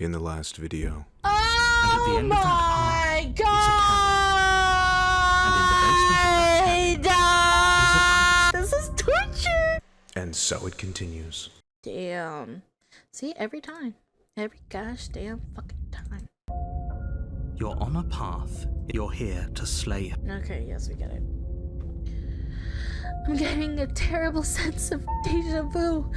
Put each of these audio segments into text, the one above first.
in the last video. Oh And at the end of that my path is a cabin. And in the basement of that cabin is a This is torture! And so it continues. Damn. See, every time. Every gosh damn fucking time. You're on a path. You're here to slay her. Okay, yes, we get it. I'm getting a terrible sense of deja vu.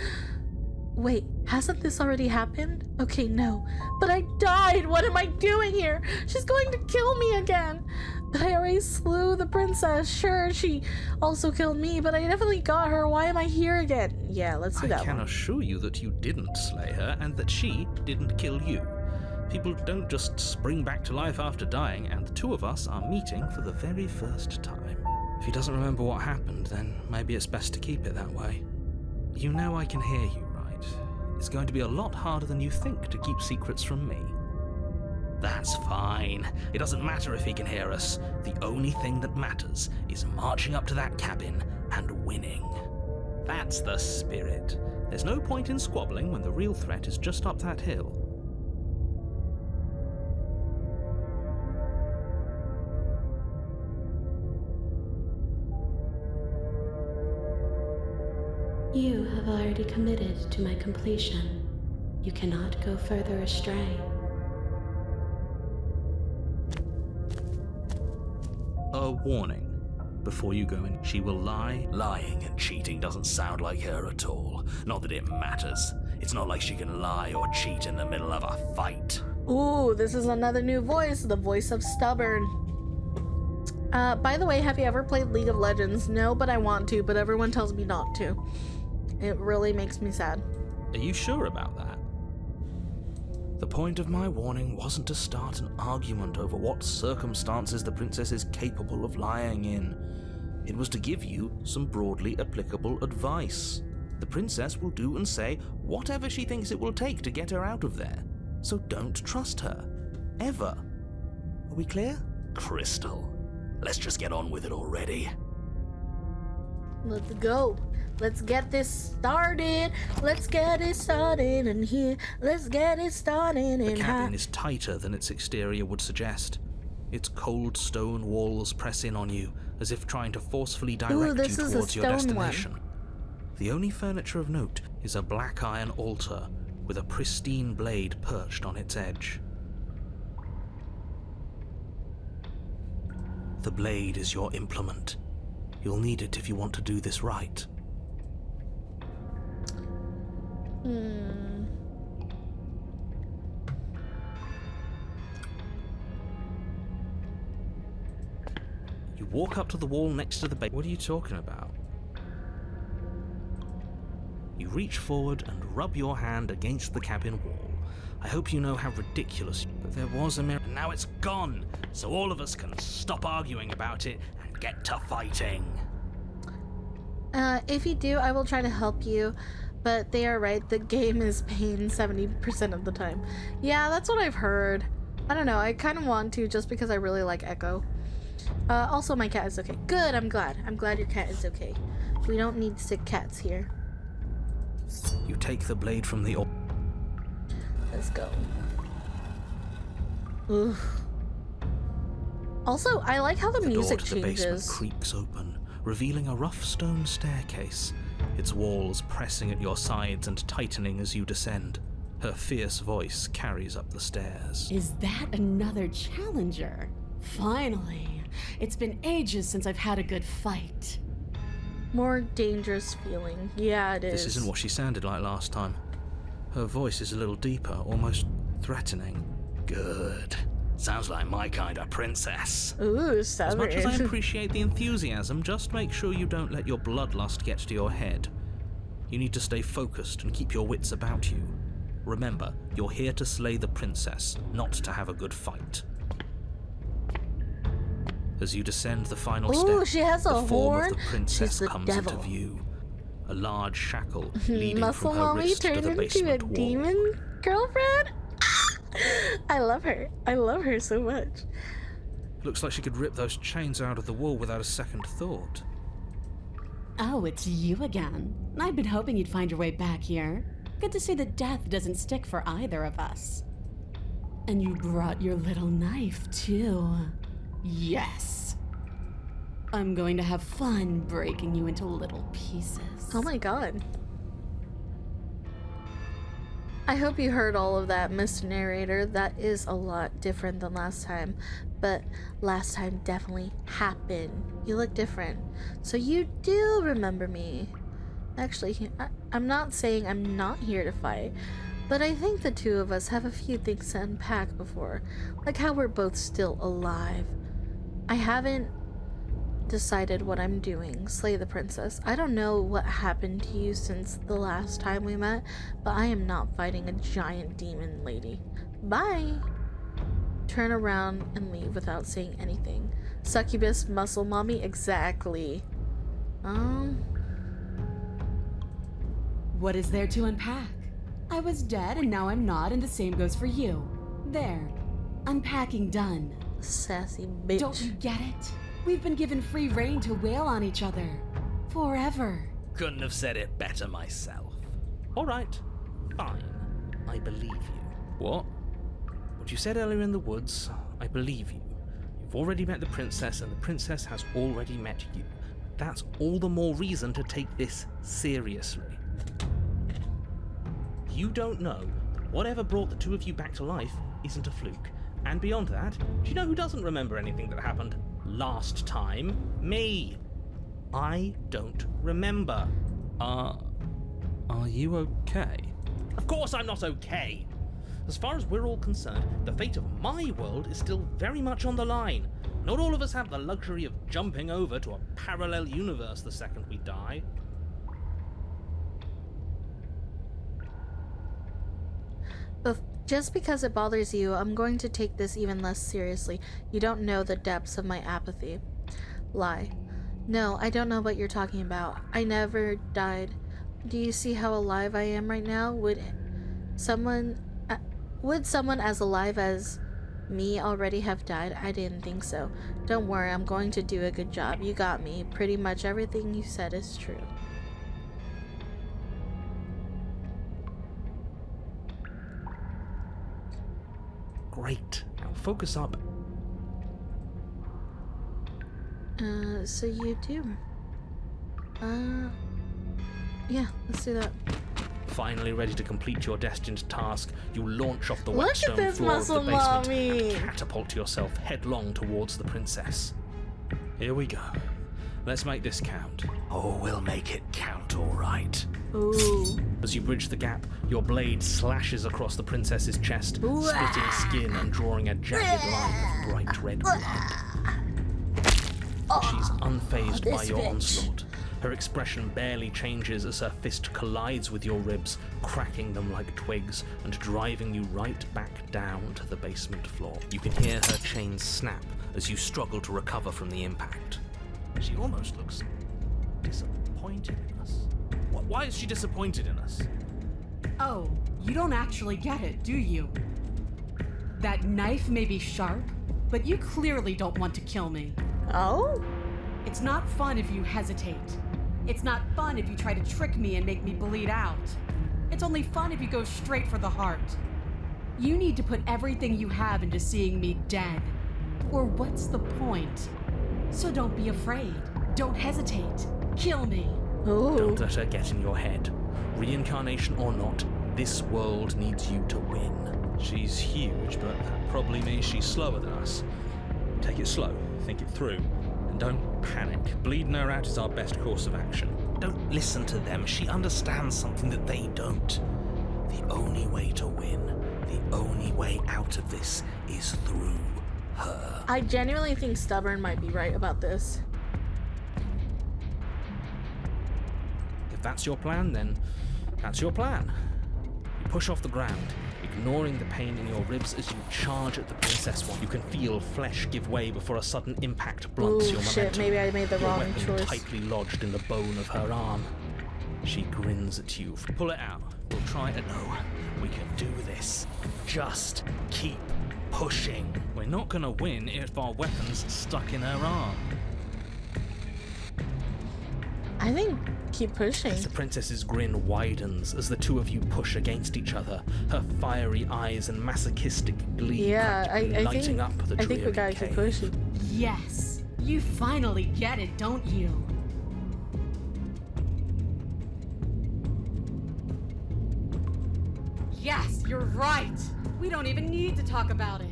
Wait, hasn't this already happened? Okay, no. But I died! What am I doing here? She's going to kill me again! But I already slew the princess. Sure, she also killed me, but I definitely got her. Why am I here again? Yeah, let's do that I can one. assure you that you didn't slay her and that she didn't kill you. People don't just spring back to life after dying, and the two of us are meeting for the very first time. If he doesn't remember what happened, then maybe it's best to keep it that way. You know I can hear you, right? It's going to be a lot harder than you think to keep secrets from me. That's fine. It doesn't matter if he can hear us. The only thing that matters is marching up to that cabin and winning. That's the spirit. There's no point in squabbling when the real threat is just up that hill. You have already committed to my completion. You cannot go further astray. A warning. Before you go in, she will lie. Lying and cheating doesn't sound like her at all. Not that it matters. It's not like she can lie or cheat in the middle of a fight. Ooh, this is another new voice, the voice of stubborn. By the way, have you ever played League of Legends? No, but I want to, but everyone tells me not to. It really makes me sad. Are you sure about that? The point of my warning wasn't to start an argument over what circumstances the princess is capable of lying in. It was to give you some broadly applicable advice. The princess will do and say whatever she thinks it will take to get her out of there. So don't trust her. Ever. Are we clear? Crystal. Let's just get on with it already. Let's go. Let's get this started. Let's get it started in here. Let's get it started in The cabin is tighter than its exterior would suggest. Its cold stone walls press in on you, as if trying to forcefully direct you towards your destination. The only furniture of note is a black iron altar with a pristine blade perched on its edge. The blade is your implement. You'll need it if you want to do this right. You walk up to the wall next to the base. What are you talking about? You reach forward and rub your hand against the cabin wall. I hope you know how ridiculous, but there was a mirror, and now it's gone, so all of us can stop arguing about it and get to fighting. If you do, I will try to help you, but they are right, the game is pain 70% of the time. Yeah, that's what I've heard. I don't know, I kind of want to just because I really like Echo. Also, my cat is okay. Good, I'm glad. I'm glad your cat is okay. We don't need sick cats here. You take the blade from the altar. Let's go. Oof. Also, I like how the music door to the basement changes. creaks open, revealing a rough stone staircase, its walls pressing at your sides and tightening as you descend. Her fierce voice carries up the stairs. Is that another challenger? Finally. It's been ages since I've had a good fight. More dangerous feeling. Yeah, it is. This isn't what she sounded like last time. Her voice is a little deeper, almost threatening. Good. Sounds like my kind of princess. Ooh, As stubborn. much as I appreciate the enthusiasm, just make sure you don't let your bloodlust get to your head. You need to stay focused and keep your wits about you. Remember, you're here to slay the princess, not to have a good fight. As you descend the final Ooh, step, she has a the form horn. of the princess She's the comes devil. into view. A large shackle leading Muscle from her mommy wrist to turned the into a basement wall. demon girlfriend? I love her. I love her so much. Looks like she could rip those chains out of the wall without a second thought. Oh, it's you again. I've been hoping you'd find your way back here. Good to see that death doesn't stick for either of us. And you brought your little knife, too. Yes. I'm going to have fun breaking you into little pieces. Oh my god. I hope you heard all of that, Mr. Narrator. That is a lot different than last time, but last time definitely happened. You look different. So you do remember me. Actually, I'm not saying I'm not here to fight, but I think the two of us have a few things to unpack before, like how we're both still alive. I haven't decided what I'm doing. Slay the princess. I don't know what happened to you since the last time we met, but I am not fighting a giant demon lady. Bye. Turn around and leave without saying anything. Succubus muscle mommy? Exactly. What is there to unpack? I was dead and now I'm not, and the same goes for you. There. Unpacking done. Sassy bitch. Don't you get it? We've been given free rein to wail on each other. Forever. Couldn't have said it better myself. All right, fine. I believe you. What? What you said earlier in the woods, I believe you. You've already met the princess, and the princess has already met you. That's all the more reason to take this seriously. You don't know that whatever brought the two of you back to life isn't a fluke. And beyond that, do you know who doesn't remember anything that happened last time? Me. I don't remember. Are you okay? Of course I'm not okay. As far as we're all concerned, the fate of my world is still very much on the line. Not all of us have the luxury of jumping over to a parallel universe the second we die. But just because it bothers you, I'm going to take this even less seriously. You don't know the depths of my apathy. Lie. No, I don't know what you're talking about. I never died. Do you see how alive I am right now? Would someone as alive as me already have died? I didn't think so. Don't worry, I'm going to do a good job. You got me. Pretty much everything you said is true. Great. Now focus up. So you do. Yeah, let's do that. Finally ready to complete your destined task, you launch off the Look wet at stone this floor of the muscle basement mommy. and catapult yourself headlong towards the princess. Here we go. Let's make this count. Oh, we'll make it count, all right. Ooh. As you bridge the gap, your blade slashes across the princess's chest, splitting skin and drawing a jagged line of bright red blood. She's unfazed by your onslaught. Her expression barely changes as her fist collides with your ribs, cracking them like twigs and driving you right back down to the basement floor. You can hear her chains snap as you struggle to recover from the impact. She almost looks disappointed in us. Why is she disappointed in us? Oh, you don't actually get it, do you? That knife may be sharp, but you clearly don't want to kill me. Oh? It's not fun if you hesitate. It's not fun if you try to trick me and make me bleed out. It's only fun if you go straight for the heart. You need to put everything you have into seeing me dead. Or what's the point? So don't be afraid. Don't hesitate. Kill me. Ooh. Don't let her get in your head. Reincarnation or not, this world needs you to win. She's huge, but that probably means she's slower than us. Take it slow, think it through, and don't panic. Bleeding her out is our best course of action. Don't listen to them. She understands something that they don't. The only way to win, the only way out of this is through her. I genuinely think Stubborn might be right about this. If that's your plan, then that's your plan. You push off the ground, ignoring the pain in your ribs as you charge at the princess one. You can feel flesh give way before a sudden impact blunts Ooh, your shit, momentum. maybe I made the Your wrong weapon choice. tightly lodged in the bone of her arm. She grins at you. Pull it out. We'll try it. No, we can do this. Just keep pushing. We're not gonna win if our weapon's stuck in her arm. I think keep pushing. As the princess's grin widens as the two of you push against each other, her fiery eyes and masochistic glee practically lighting up the dreary think we gotta keep pushing. Yes, you finally get it, don't you? Yes, you're right. We don't even need to talk about it.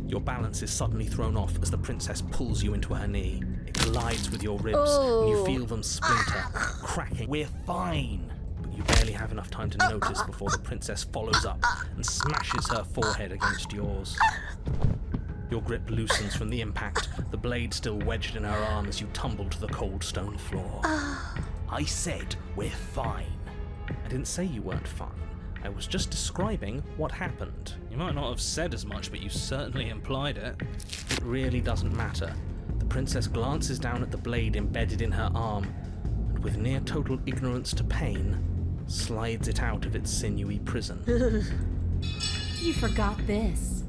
Your balance is suddenly thrown off as the princess pulls you into her knee. It collides with your ribs, and you feel them splinter, cracking. We're fine! But you barely have enough time to notice before the princess follows up and smashes her forehead against yours. Your grip loosens from the impact, the blade still wedged in her arm as you tumble to the cold stone floor. I said we're fine. I didn't say you weren't fine. I was just describing what happened. You might not have said as much, but you certainly implied it. It really doesn't matter. The princess glances down at the blade embedded in her arm, and with near total ignorance to pain, slides it out of its sinewy prison. You forgot this.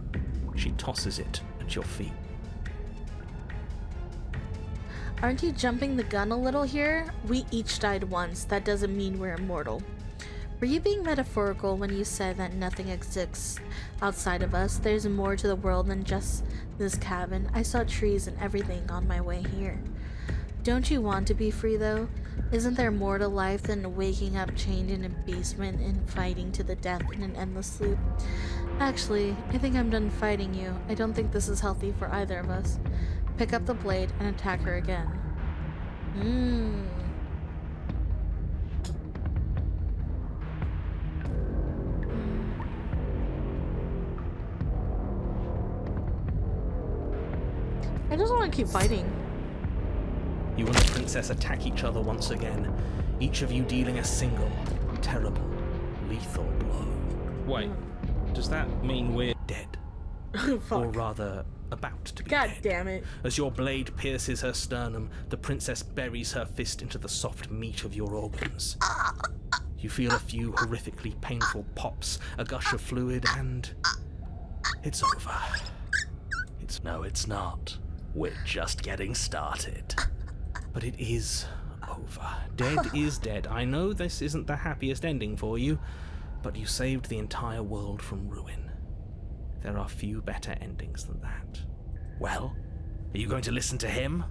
She tosses it at your feet. Aren't you jumping the gun a little here? We each died once. That doesn't mean we're immortal. Were you being metaphorical when you said that nothing exists outside of us? There's more to the world than just this cabin. I saw trees and everything on my way here. Don't you want to be free, though? Isn't there more to life than waking up chained in a basement and fighting to the death in an endless loop? Actually, I think I'm done fighting you. I don't think this is healthy for either of us. Pick up the blade and attack her again. I just want to keep fighting. You and the princess attack each other once again, each of you dealing a single, terrible, lethal blow. Wait, does that mean we're dead? Or rather, about to be God dead. damn it. As your blade pierces her sternum, the princess buries her fist into the soft meat of your organs. You feel a few horrifically painful pops, a gush of fluid, and it's over. No, it's not. We're just getting started. But it is over. Dead is dead. I know this isn't the happiest ending for you, but you saved the entire world from ruin. There are few better endings than that. Well, are you going to listen to him?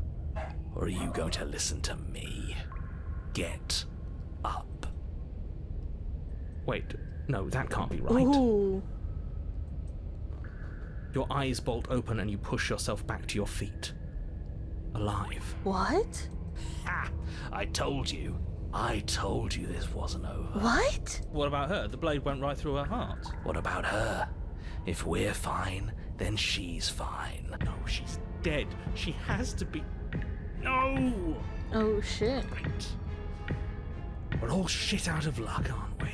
Or are you going to listen to me? Get up. Wait, no, that can't be right. Ooh. Your eyes bolt open and you push yourself back to your feet. Alive. What? Ha! I told you. I told you this wasn't over. What? What about her? The blade went right through her heart. What about her? If we're fine, then she's fine. No, she's dead. She has to be... No! Oh, shit. Right. We're all shit out of luck, aren't we?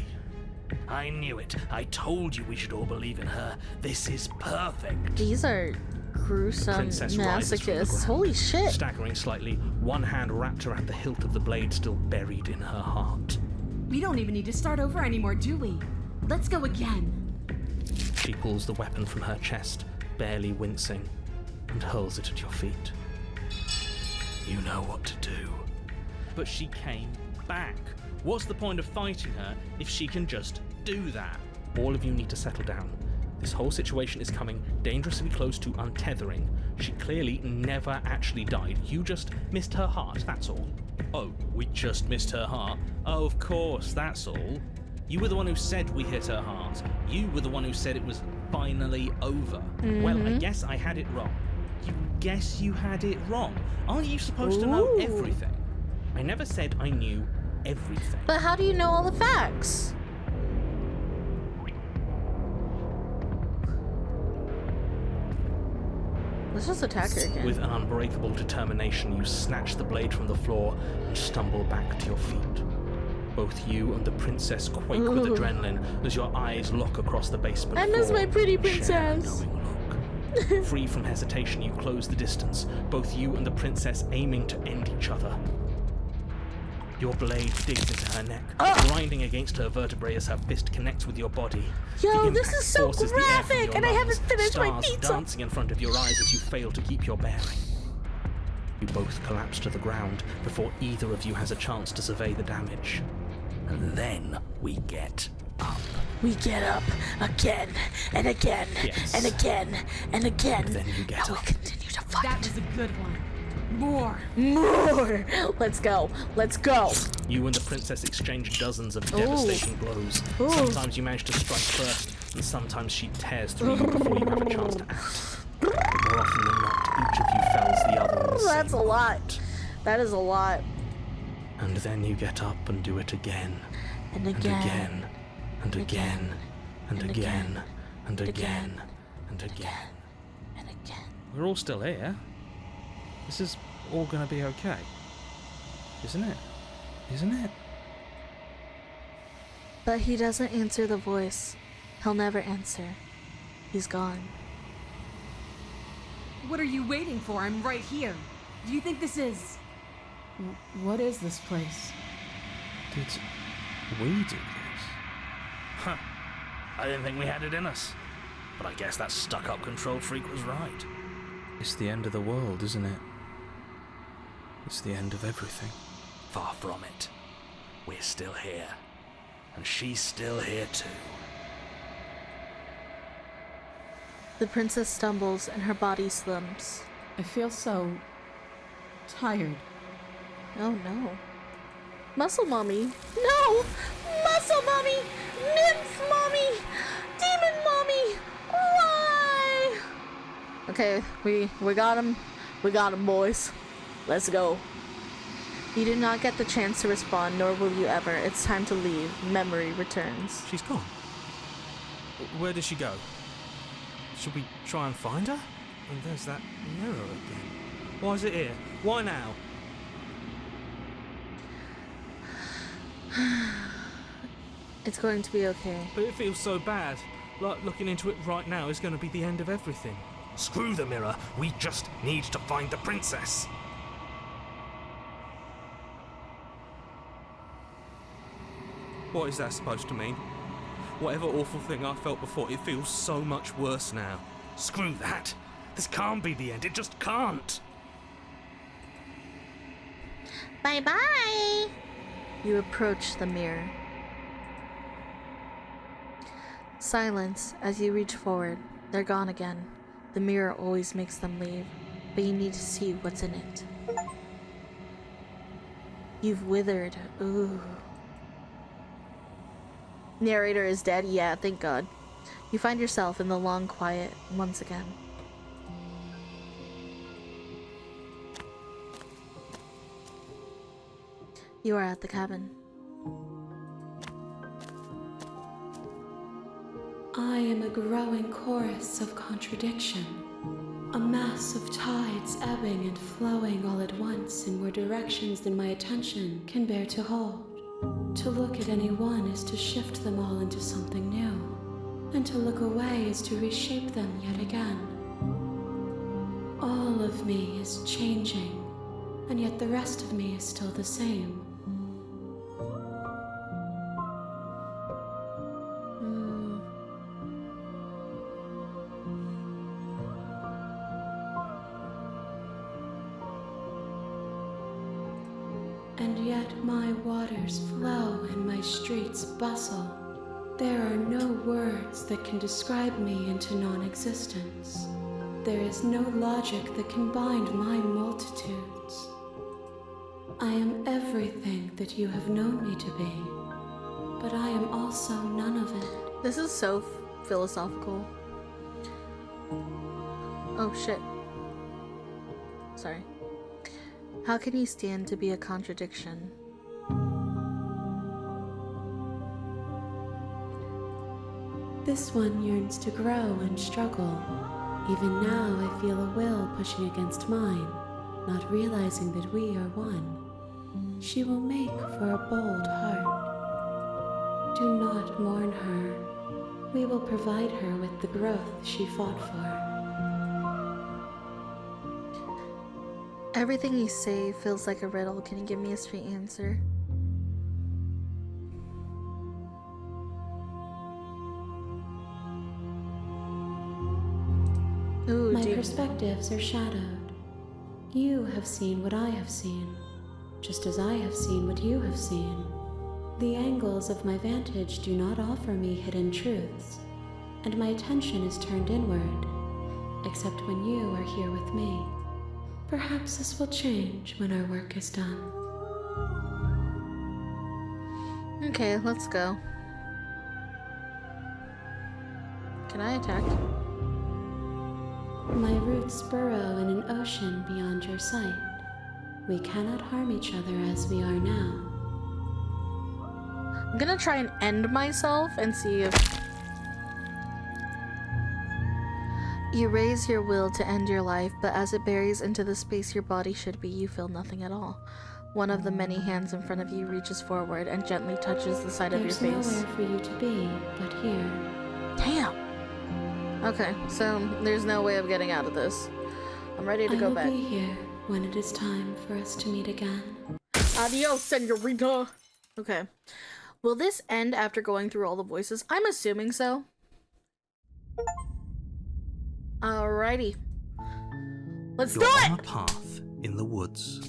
I knew it. I told you we should all believe in her. This is perfect. These are gruesome Princess rises from the masochists. ground, Holy shit. staggering slightly, one hand wrapped around the hilt of the blade still buried in her heart. We don't even need to start over anymore, do we? Let's go again. She pulls the weapon from her chest, barely wincing, and hurls it at your feet. You know what to do. But she came back. What's the point of fighting her if she can just do that? All of you need to settle down. This whole situation is coming dangerously close to untethering. She clearly never actually died. You just missed her heart, that's all. Oh, we just missed her heart? Oh, of course, that's all. You were the one who said we hit her heart. You were the one who said it was finally over. Well, I guess I had it wrong. You guess you had it wrong. Aren't you supposed to know everything? I never said I knew everything. But how do you know all the facts? Let's just attack her again. With an unbreakable determination, you snatch the blade from the floor and stumble back to your feet. Both you and the princess quake with adrenaline as your eyes lock across the basement I miss floor my pretty and share a princess. knowing look. Free from hesitation, you close the distance, both you and the princess aiming to end each other. Your blade digs into her neck, grinding against her vertebrae as her fist connects with your body. Yo, The this impact is so forces the air from graphic, your and I haven't lungs, finished my stars pizza. dancing in front of your eyes as you fail to keep your bearing. You both collapse to the ground before either of you has a chance to survey the damage. And then we get up. We get up again and again Yes. and again and again. And then you get and up. we continue to fight. That was a good one. More. More. Let's go. Let's go. You and the princess exchange dozens of devastating blows. Ooh. Sometimes you manage to strike first, and sometimes she tears through you before you have a chance to act. More often than not, each of you fells the other in the That's a same lot. moment. That is a lot. And then you get up and do it again. And And again. again. And again. And again. And again. And again. And again. We're all still here. This is all gonna be okay. Isn't it? Isn't it? But he doesn't answer the voice. He'll never answer. He's gone. What are you waiting for? I'm right here. Do you think this is... What is this place? Did we do this? Huh. I didn't think we had it in us. But I guess that stuck-up control freak was right. It's the end of the world, isn't it? It's the end of everything. Far from it. We're still here. And she's still here too. The princess stumbles and her body slumps. I feel so... tired. Oh no. Muscle Mommy. No! Muscle Mommy! Nymph Mommy! Demon Mommy! Why? Okay, we got him. We got him, boys. Let's go. You do not get the chance to respond, nor will you ever. It's time to leave. Memory returns. She's gone. Where did she go? Should we try and find her? And there's that mirror again. Why is it here? Why now? It's going to be okay. But it feels so bad. Like looking into it right now is going to be the end of everything. Screw the mirror. We just need to find the princess. What is that supposed to mean? Whatever awful thing I felt before, it feels so much worse now. Screw that. This can't be the end. It just can't. Bye-bye! You approach the mirror. Silence as you reach forward. They're gone again. The mirror always makes them leave, but you need to see what's in it. You've withered. Ooh. Narrator is dead? Yeah, thank God. You find yourself in the long quiet once again. You are at the cabin. I am a growing chorus of contradiction, a mass of tides ebbing and flowing all at once in more directions than my attention can bear to hold. To look at any one is to shift them all into something new, and to look away is to reshape them yet again. All of me is changing, and yet the rest of me is still the same. And yet my waters flow and my streets bustle. There are no words that can describe me into non-existence. There is no logic that can bind my multitudes. I am everything that you have known me to be, but I am also none of it. This is so philosophical. Oh shit. Sorry. How can you stand to be a contradiction? This one yearns to grow and struggle. Even now I feel a will pushing against mine, not realizing that we are one. She will make for a bold heart. Do not mourn her. We will provide her with the growth she fought for. Everything you say feels like a riddle. Can you give me a straight answer? Ooh, My dude. perspectives are shadowed. You have seen what I have seen, just as I have seen what you have seen. The angles of my vantage do not offer me hidden truths, and my attention is turned inward, except when you are here with me. Perhaps this will change when our work is done. Okay, let's go. Can I attack? My roots burrow in an ocean beyond your sight. We cannot harm each other as we are now. I'm gonna try and end myself and see if... You raise your will to end your life, but as it buries into the space your body should be, you feel nothing at all. One of the many hands in front of you reaches forward and gently touches the side of your face. There's nowhere for you to be but here. Damn! Okay, so there's no way of getting out of this. I'm ready to go back. I will be here when it is time for us to meet again. Adios, senorita! Okay. Will this end after going through all the voices? I'm assuming so. Alrighty. Let's do You're it! on a path in the woods,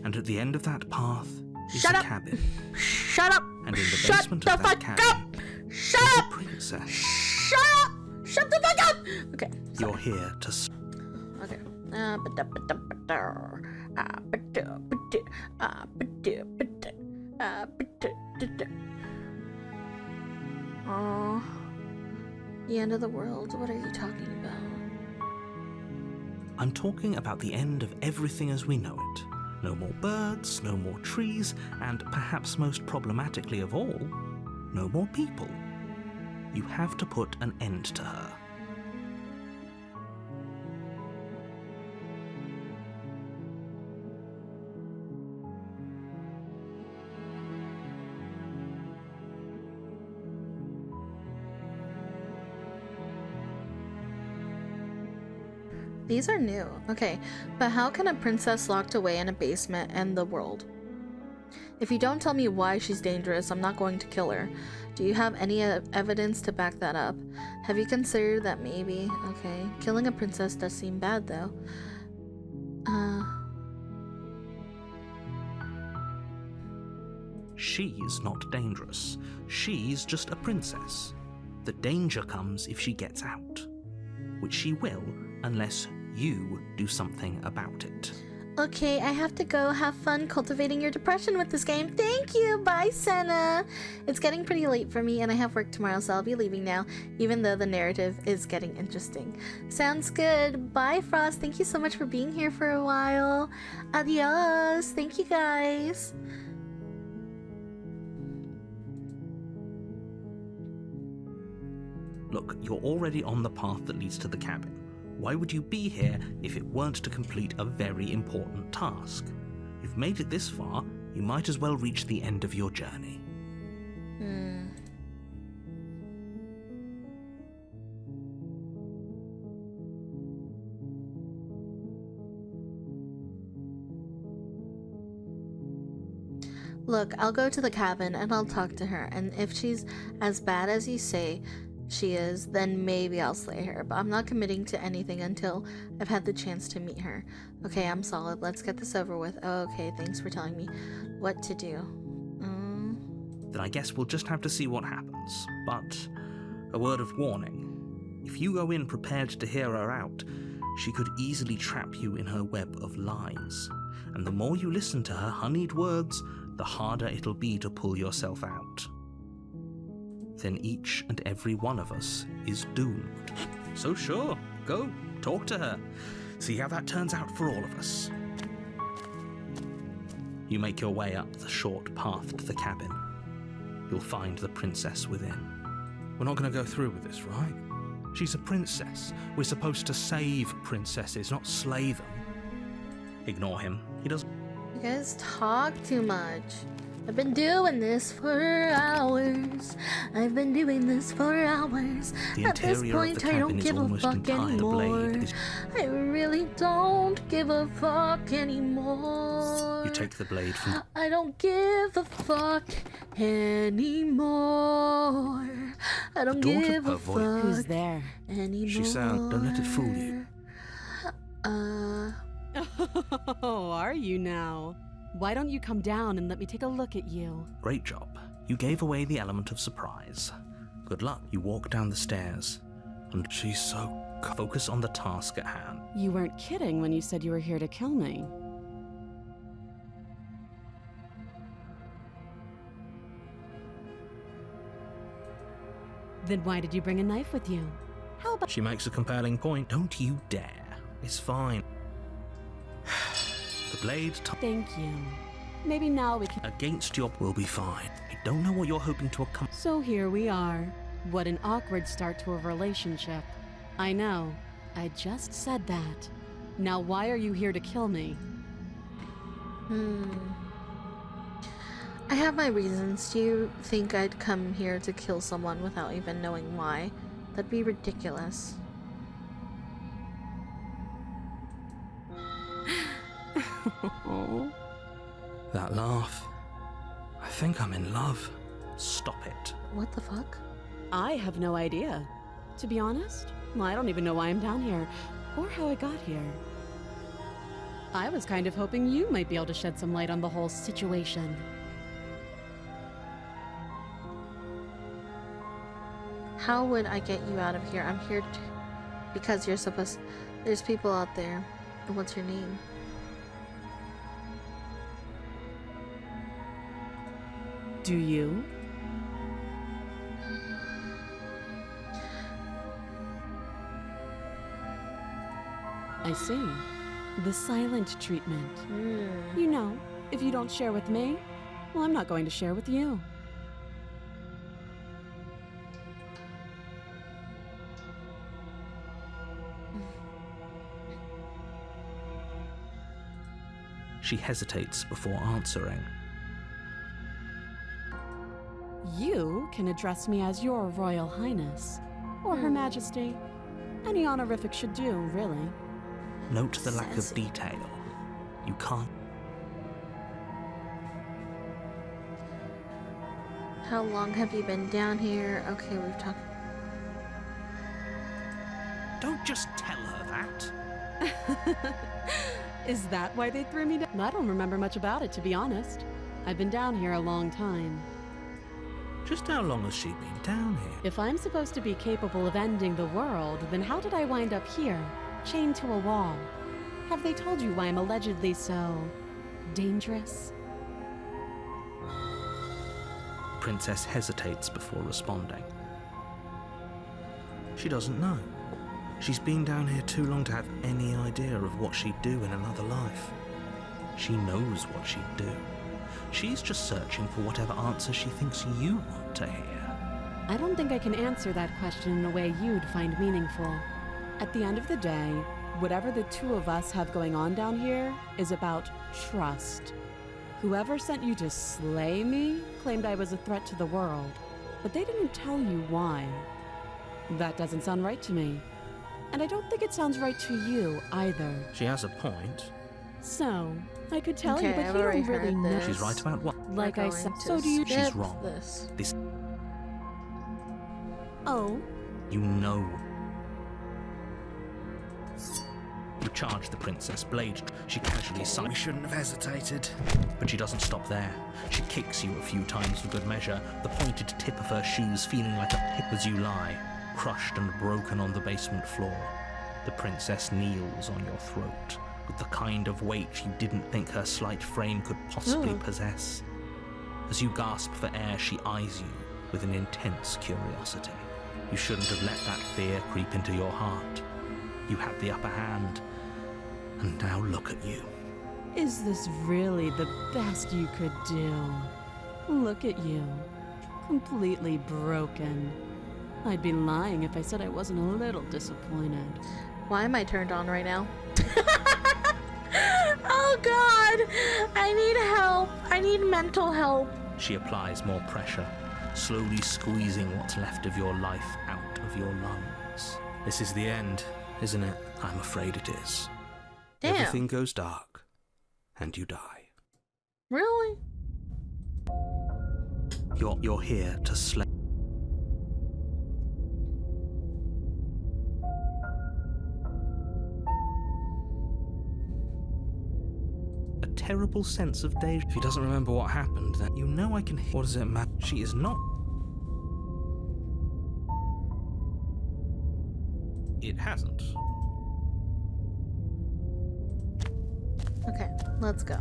and at the end of that path is Shut a up! cabin. Shut up! And in the Shut basement the of that fuck cabin up! Shut is a up! princess. Shut up! Shut the fuck up! Okay. You're here to Okay. Oh, the end of the world. What are you talking about? I'm talking about the end of everything as we know it. No more birds, no more trees, and perhaps most problematically of all, no more people. You have to put an end to her. These are new. Okay, but how can a princess locked away in a basement end the world? If you don't tell me why she's dangerous, I'm not going to kill her. Do you have any evidence to back that up? Have you considered that maybe? Okay, killing a princess does seem bad though. She's not dangerous. She's just a princess. The danger comes if she gets out, which she will unless you do something about it. Okay, I have to go. Have fun cultivating your depression with this game. Thank you. Bye, Senna. It's getting pretty late for me and I have work tomorrow, so I'll be leaving now, even though the narrative is getting interesting. Sounds good. Bye, Frost. Thank you so much for being here for a while. Adios. Thank you, guys. Look, you're already on the path that leads to the cabin. Why would you be here if it weren't to complete a very important task? You've made it this far, you might as well reach the end of your journey. Look, I'll go to the cabin and I'll talk to her, and if she's as bad as you say she is, then maybe I'll slay her, but I'm not committing to anything until I've had the chance to meet her. Okay, I'm solid. Let's get this over with. Oh, okay, thanks for telling me what to do. Then I guess we'll just have to see what happens. But a word of warning. If you go in prepared to hear her out, she could easily trap you in her web of lies. And the more you listen to her honeyed words, the harder it'll be to pull yourself out. Then each and every one of us is doomed. So sure, go, talk to her. See how that turns out for all of us. You make your way up the short path to the cabin. You'll find the princess within. We're not going to go through with this, right? She's a princess. We're supposed to save princesses, not slay them. Ignore him. He doesn't. You guys talk too much. I've been doing this for hours. I've been doing this for hours. The At this interior point, of the I don't cabin is give a almost fuck entire anymore. blade. I really don't give a fuck anymore. You take the blade from. I don't give a fuck anymore. I don't daughter give a her voice. fuck Who's there? anymore. She sounds. Don't let it fool you. Oh, are you now? Why don't you come down and let me take a look at you? Great job. You gave away the element of surprise. Good luck. You walk down the stairs, and she's so... Focus on the task at hand. You weren't kidding when you said you were here to kill me. Then why did you bring a knife with you? How about... She makes a compelling point. Don't you dare. It's fine. The blade... Thank you. Maybe now we can... Against your... will be fine. I don't know what you're hoping to accomplish. So here we are. What an awkward start to a relationship. I know. I just said that. Now why are you here to kill me? I have my reasons. Do you think I'd come here to kill someone without even knowing why? That'd be ridiculous. That laugh. I think I'm in love. Stop it. What the fuck? I have no idea. To be honest, I don't even know why I'm down here, or how I got here. I was kind of hoping you might be able to shed some light on the whole situation. How would I get you out of here? I'm here because you're supposed... There's people out there. What's your name? Do you? I see. The silent treatment. You know, if you don't share with me, well, I'm not going to share with you. She hesitates before answering. You can address me as Your Royal Highness, or Her Majesty. Any honorific should do, really. Note the lack of detail. You can't... How long have you been down here? Okay, we've talked... Don't just tell her that. Is that why they threw me down? I don't remember much about it, to be honest. I've been down here a long time. Just how long has she been down here? If I'm supposed to be capable of ending the world, then how did I wind up here, chained to a wall? Have they told you why I'm allegedly so... dangerous? Princess hesitates before responding. She doesn't know. She's been down here too long to have any idea of what she'd do in another life. She knows what she'd do. She's just searching for whatever answer she thinks you want to hear. I don't think I can answer that question in a way you'd find meaningful. At the end of the day, whatever the two of us have going on down here is about trust. Whoever sent you to slay me claimed I was a threat to the world, but they didn't tell you why. That doesn't sound right to me. And I don't think it sounds right to you either. She has a point. So, I could tell Okay, you, but I've you already don't really heard know. this. She's right about what? Like I said, so to do you. She's skip wrong. This. This... Oh, You know. You charge the princess blade. She casually sighs. We shouldn't have hesitated. But she doesn't stop there. She kicks you a few times for good measure, the pointed tip of her shoes feeling like a pip as you lie, crushed and broken on the basement floor. The princess kneels on your throat, with the kind of weight you didn't think her slight frame could possibly possess. As you gasp for air, she eyes you with an intense curiosity. You shouldn't have let that fear creep into your heart. You had the upper hand, and now look at you. is this really the best you could do? Look at you, completely broken. I'd be lying if I said I wasn't a little disappointed. Why am I turned on right now? Oh god! I need help. I need mental help. She applies more pressure, slowly squeezing what's left of your life out of your lungs. This is the end, isn't it? I'm afraid it is. Damn. Everything goes dark, and you die. Really? You're here to slay. terrible sense of deja. If he doesn't remember what happened, then you know I can. What does it matter? She is not. It hasn't. Okay, let's go.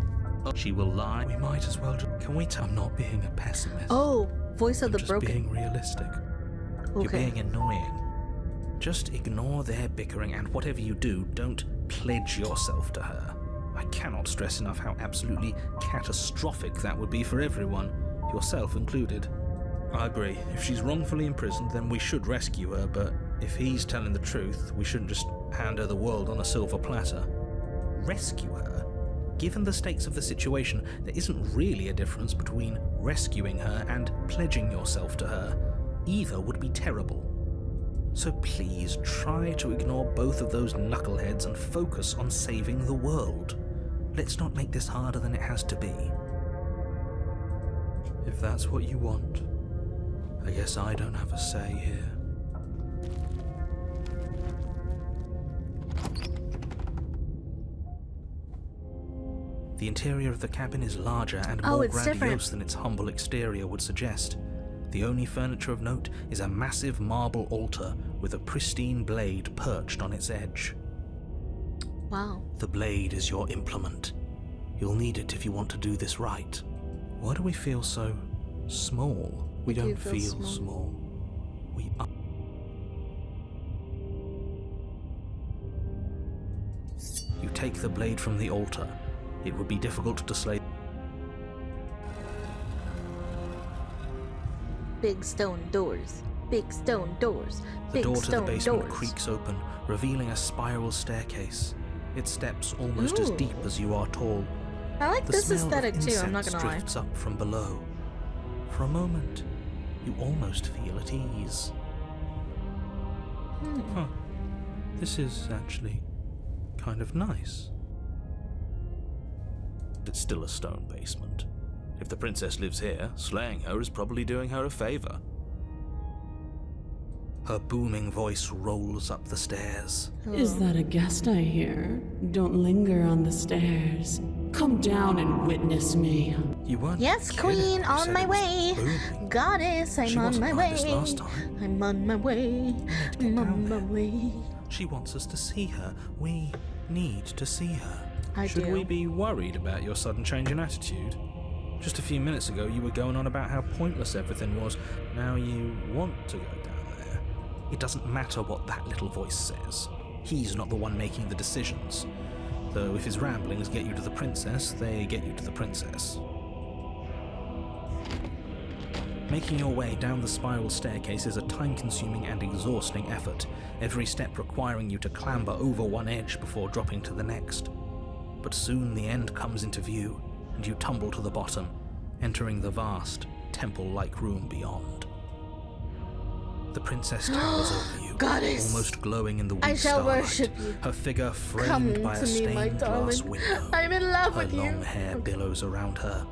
She will lie. We might as well. Can we tell? I'm not being a pessimist. Oh, voice of I'm the just broken. being realistic. You're Okay. being annoying. Just ignore their bickering, and whatever you do, don't pledge yourself to her. I cannot stress enough how absolutely catastrophic that would be for everyone, yourself included. I agree. If she's wrongfully imprisoned, then we should rescue her, but if he's telling the truth, we shouldn't just hand her the world on a silver platter. Rescue her? Given the stakes of the situation, there isn't really a difference between rescuing her and pledging yourself to her. Either would be terrible. So please try to ignore both of those knuckleheads and focus on saving the world. Let's not make this harder than it has to be. If that's what you want, I guess I don't have a say here. The interior of the cabin is larger and more it's grandiose different. than its humble exterior would suggest. The only furniture of note is a massive marble altar with a pristine blade perched on its edge. Wow. The blade is your implement. You'll need it if you want to do this right. Why do we feel so small? We do don't feel feel small. small. We are. You take the blade from the altar. It would be difficult to slay. Big stone doors. Big stone doors. The Big door to the stone basement doors. creaks open, revealing a spiral staircase. Its steps almost as Ooh. deep as you are tall. I like The this smell aesthetic of too, I'm not incense gonna lie. drifts up from below. For a moment, you almost feel at ease. Huh. This is actually kind of nice. It's still a stone basement. If the princess lives here, slaying her is probably doing her a favor. Her booming voice rolls up the stairs. Is that a guest I hear? Don't linger on the stairs. Come down and witness me. You weren't Yes, kidding. queen, You on said my it was way. booming. Goddess, I'm She on wasn't my like way. this last time. I'm on my way. get I'm down on my there. way. She wants us to see her. We need to see her. I Should do. we be worried about your sudden change in attitude? Just a few minutes ago, you were going on about how pointless everything was. Now you want to go down there. It doesn't matter what that little voice says. He's not the one making the decisions. Though if his ramblings get you to the princess, they get you to the princess. Making your way down the spiral staircase is a time-consuming and exhausting effort, every step requiring you to clamber over one edge before dropping to the next. But soon the end comes into view, and you tumble to the bottom, entering the vast, temple-like room beyond. The princess towers over you, Goddess, almost glowing in the weak I shall starlight, worship you. her figure framed Come by a to me, my stained glass darling. window. I'm in love Her with you. long hair billows around her,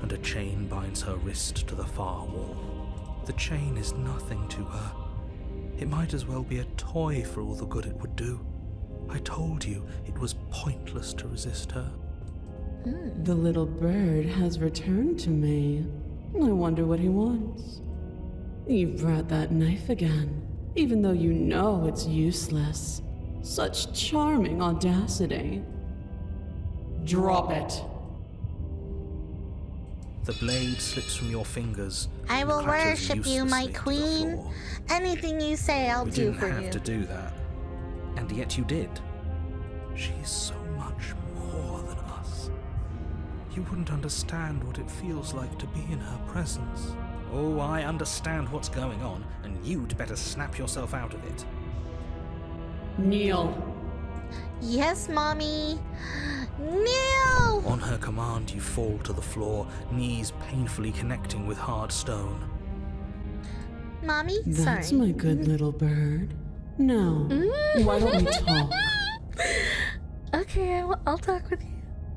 and a chain binds her wrist to the far wall. The chain is nothing to her. It might as well be a toy for all the good it would do. I told you it was pointless to resist her. The little bird has returned to me. I wonder what he wants. You brought that knife again, even though you know it's useless. Such charming audacity. Drop it. The blade slips from your fingers. I and will clatters worship you, my uselessly to the queen. floor. Anything you say, I'll We do didn't for have you. to do that. And yet you did. She's so much more than us. You wouldn't understand what it feels like to be in her presence. Oh, I understand what's going on, and you'd better snap yourself out of it. Kneel. Yes, mommy. Kneel! On her command, you fall to the floor, knees painfully connecting with hard stone. Mommy? That's Sorry. my good little bird. Now, why don't we talk? Okay, I'll talk with you.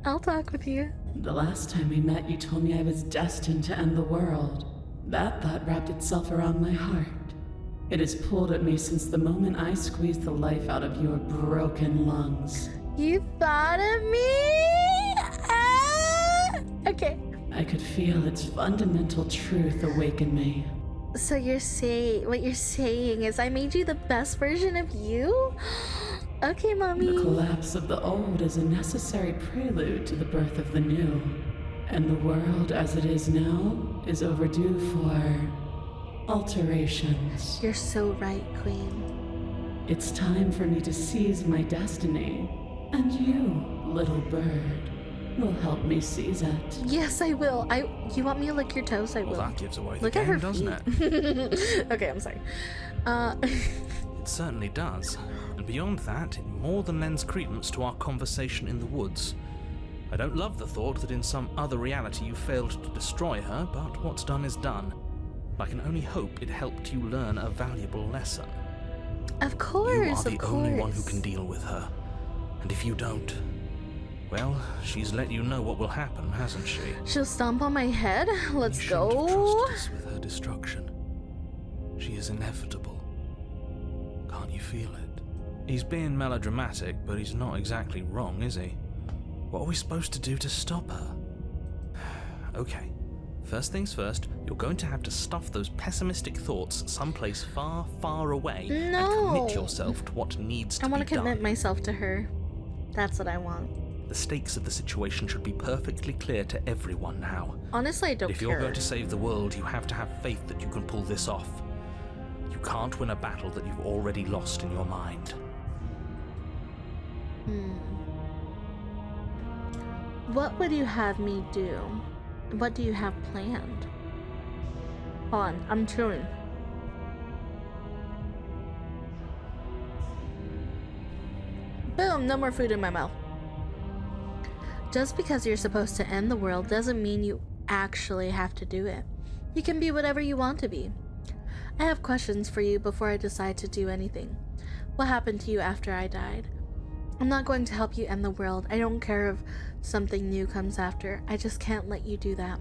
I'll talk with you. The last time we met, you told me I was destined to end the world. That thought wrapped itself around my heart. It has pulled at me since the moment I squeezed the life out of your broken lungs. You thought of me? Okay. I could feel its fundamental truth awaken me. So what you're saying is I made you the best version of you? Okay, mommy. The collapse of the old is a necessary prelude to the birth of the new. And the world as it is now is overdue for alterations. You're so right, Queen. It's time for me to seize my destiny. And you, little bird, will help me seize it. Yes, I will. You want me to lick your toes? I will. Well, that gives away the Look at game, her doesn't feet. it? Okay, I'm sorry. It certainly does. And beyond that, it more than lends credence to our conversation in the woods. I don't love the thought that in some other reality you failed to destroy her, but what's done is done. I can only hope it helped you learn a valuable lesson. Of course, You are the of course. only one who can deal with her. And if you don't, well, she's let you know what will happen, hasn't she? She'll stomp on my head. Let's You shouldn't have go. trusted us with her destruction. She is inevitable. Can't you feel it? He's being melodramatic, but he's not exactly wrong, is he? What are we supposed to do to stop her? Okay, first things first, you're going to have to stuff those pessimistic thoughts someplace far, far away and commit yourself to what needs to I be want to done. commit myself to her. That's what I want. The stakes of the situation should be perfectly clear to everyone now. Honestly, I don't If care. you're going to save the world, you have to have faith that you can pull this off. You can't win a battle that you've already lost in your mind. What would you have me do? What do you have planned? Hold on, I'm chewing. Boom, no more food in my mouth. Just because you're supposed to end the world doesn't mean you actually have to do it. You can be whatever you want to be. I have questions for you before I decide to do anything. What happened to you after I died? I'm not going to help you end the world. I don't care if something new comes after. I just can't let you do that.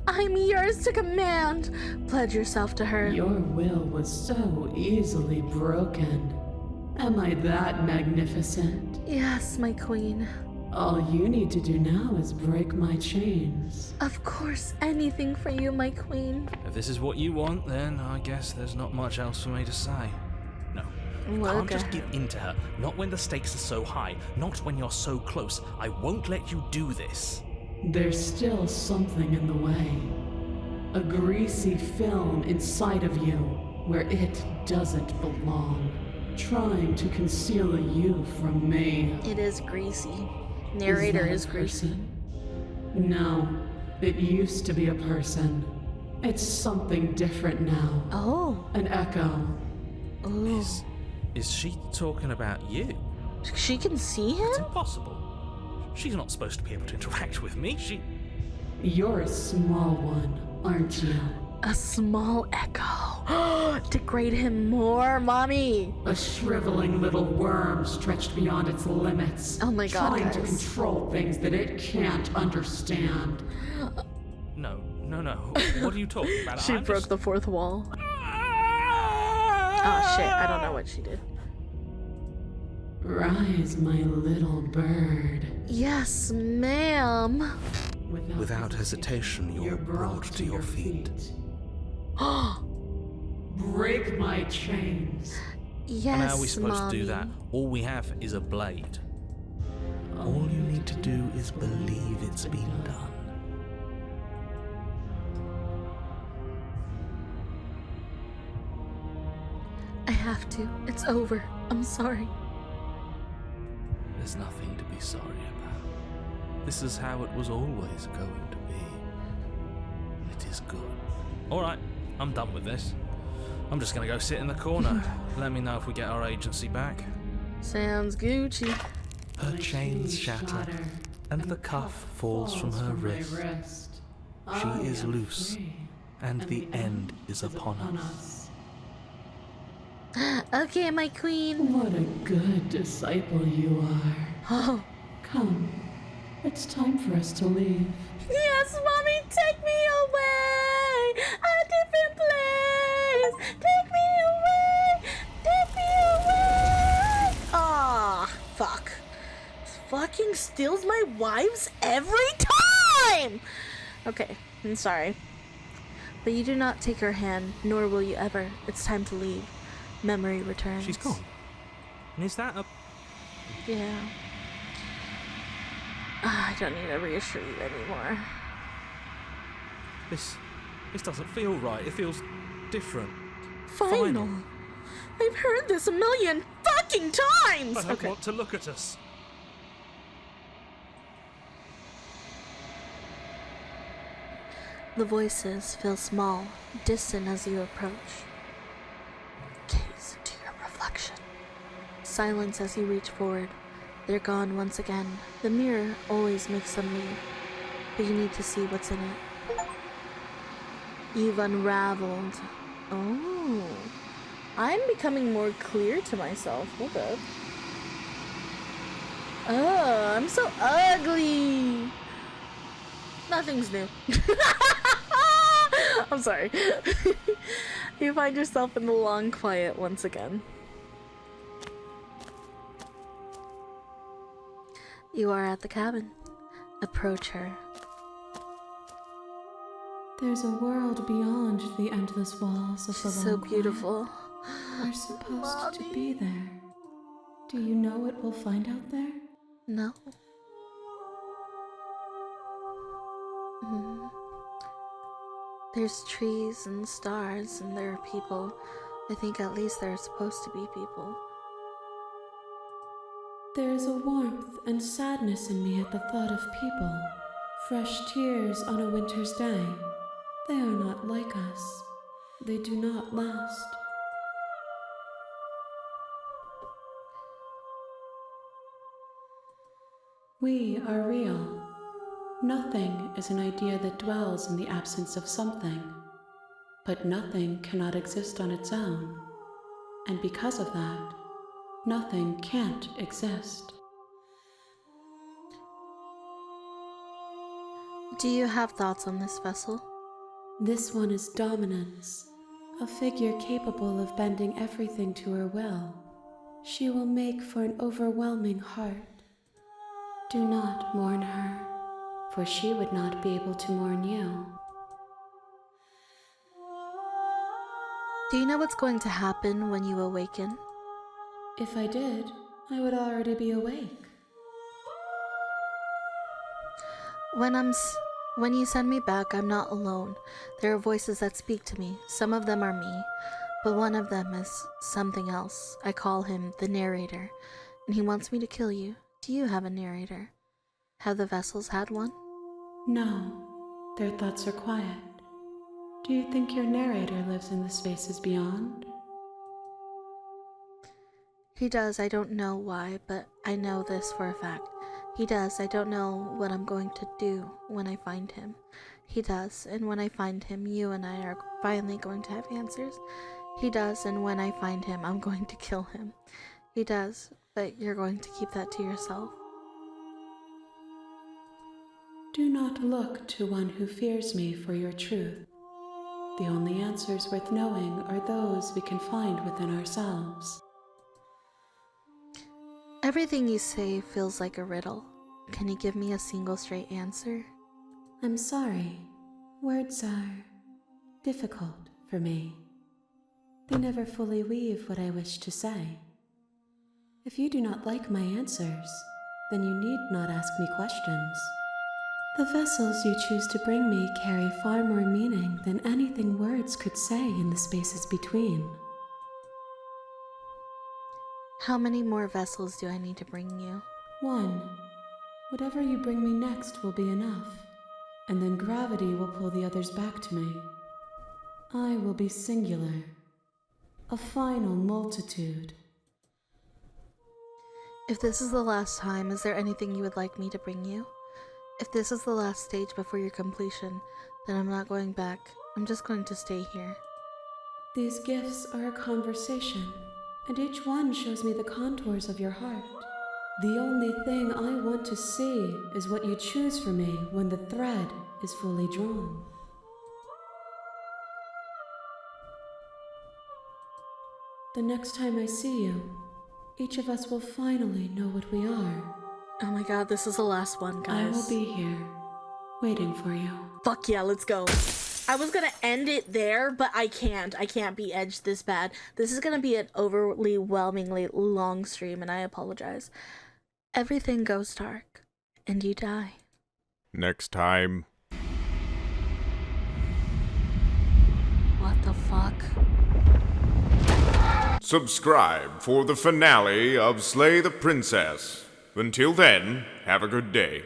I'm yours to command. Pledge yourself to her. Your will was so easily broken. Am I that magnificent? Yes, my queen. All you need to do now is break my chains. Of course, anything for you, my queen. If this is what you want, then I guess there's not much else for me to say. No, you can't just give in to her. Not when the stakes are so high. Not when you're so close. I won't let you do this. There's still something in the way. A greasy film inside of you where it doesn't belong. Trying to conceal you from me. It is greasy. Narrator is greasy. Person? No, it used to be a person. It's something different now. Oh. An echo. Oh. Is she talking about you? She can see him? It's impossible. She's not supposed to be able to interact with me. You're a small one, aren't you? A small echo. Degrade him more, mommy. A shriveling little worm stretched beyond its limits. Oh my God, Trying to guys. control things that it can't understand. No. What are you talking about? She broke the fourth wall. Oh shit, I don't know what she did. Rise, my little bird. Yes, ma'am. Without hesitation, you're brought to your feet. Break my chains. Yes, And how are we supposed mommy. to do that? All we have is a blade. All you need to do is believe it's been done. I have to. It's over. I'm sorry. There's nothing to be sorry about. This is how it was always going to be. It is good. Alright, I'm done with this. I'm just gonna go sit in the corner. Let me know if we get our agency back. Sounds Gucci. Her chains shatter, and the cuff falls from her wrist. She is loose, and the end is upon us. Okay, my queen. What a good disciple you are. Oh. Come, it's time for us to leave. Yes, mommy, take me away. A different place. Take me away. Take me away. Ah, fuck. Fucking steals my wives every time. time! Okay, I'm sorry. But you do not take her hand, nor will you ever. It's time to leave. Memory returns. She's gone. And is that a... Yeah. I don't need to reassure you anymore. This doesn't feel right. It feels different. Final. I've heard this a million fucking times! I don't want to look at us. The voices feel small, distant as you approach. Gaze into your reflection. Silence as you reach forward. They're gone once again. The mirror always makes them leave, but you need to see what's in it. You've unraveled. Oh. I'm becoming more clear to myself. Hold up. Oh, I'm so ugly. Nothing's new. I'm sorry. You find yourself in the long quiet once again. You are at the cabin. Approach her. There's a world beyond the endless walls of the She's so long quiet. beautiful. We're supposed Mommy. to be there. Do you know what we'll find out there? No. Mhm. There's trees and stars, and there are people. I think at least there are supposed to be people. There is a warmth and sadness in me at the thought of people. Fresh tears on a winter's day. They are not like us. They do not last. We are real. Nothing is an idea that dwells in the absence of something. But nothing cannot exist on its own. And because of that, nothing can't exist. Do you have thoughts on this vessel? This one is dominance, a figure capable of bending everything to her will. She will make for an overwhelming heart. Do not mourn her, for she would not be able to mourn you. Do you know what's going to happen when you awaken? If I did, I would already be awake. When you send me back, I'm not alone. There are voices that speak to me. Some of them are me, but one of them is something else. I call him the narrator, and he wants me to kill you. Do you have a narrator? Have the vessels had one? No, their thoughts are quiet. Do you think your narrator lives in the spaces beyond? He does. I don't know why, but I know this for a fact. He does. I don't know what I'm going to do when I find him. He does, and when I find him, you and I are finally going to have answers. He does, and when I find him, I'm going to kill him. He does, but you're going to keep that to yourself. Do not look to one who fears me for your truth. The only answers worth knowing are those we can find within ourselves. Everything you say feels like a riddle. Can you give me a single straight answer? I'm sorry. Words are difficult for me. They never fully weave what I wish to say. If you do not like my answers, then you need not ask me questions. The vessels you choose to bring me carry far more meaning than anything words could say in the spaces between. How many more vessels do I need to bring you? One. Whatever you bring me next will be enough, and then gravity will pull the others back to me. I will be singular, a final multitude. If this is the last time, is there anything you would like me to bring you? If this is the last stage before your completion, then I'm not going back. I'm just going to stay here. These gifts are a conversation, and each one shows me the contours of your heart. The only thing I want to see is what you choose for me when the thread is fully drawn. The next time I see you, each of us will finally know what we are. Oh my god, this is the last one, guys. I will be here, waiting for you. Fuck yeah, let's go. I was gonna end it there, but I can't. I can't be edged this bad. This is gonna be an overly whelmingly long stream, and I apologize. Everything goes dark, and you die. Next time. What the fuck? Subscribe for the finale of Slay the Princess. Until then, have a good day.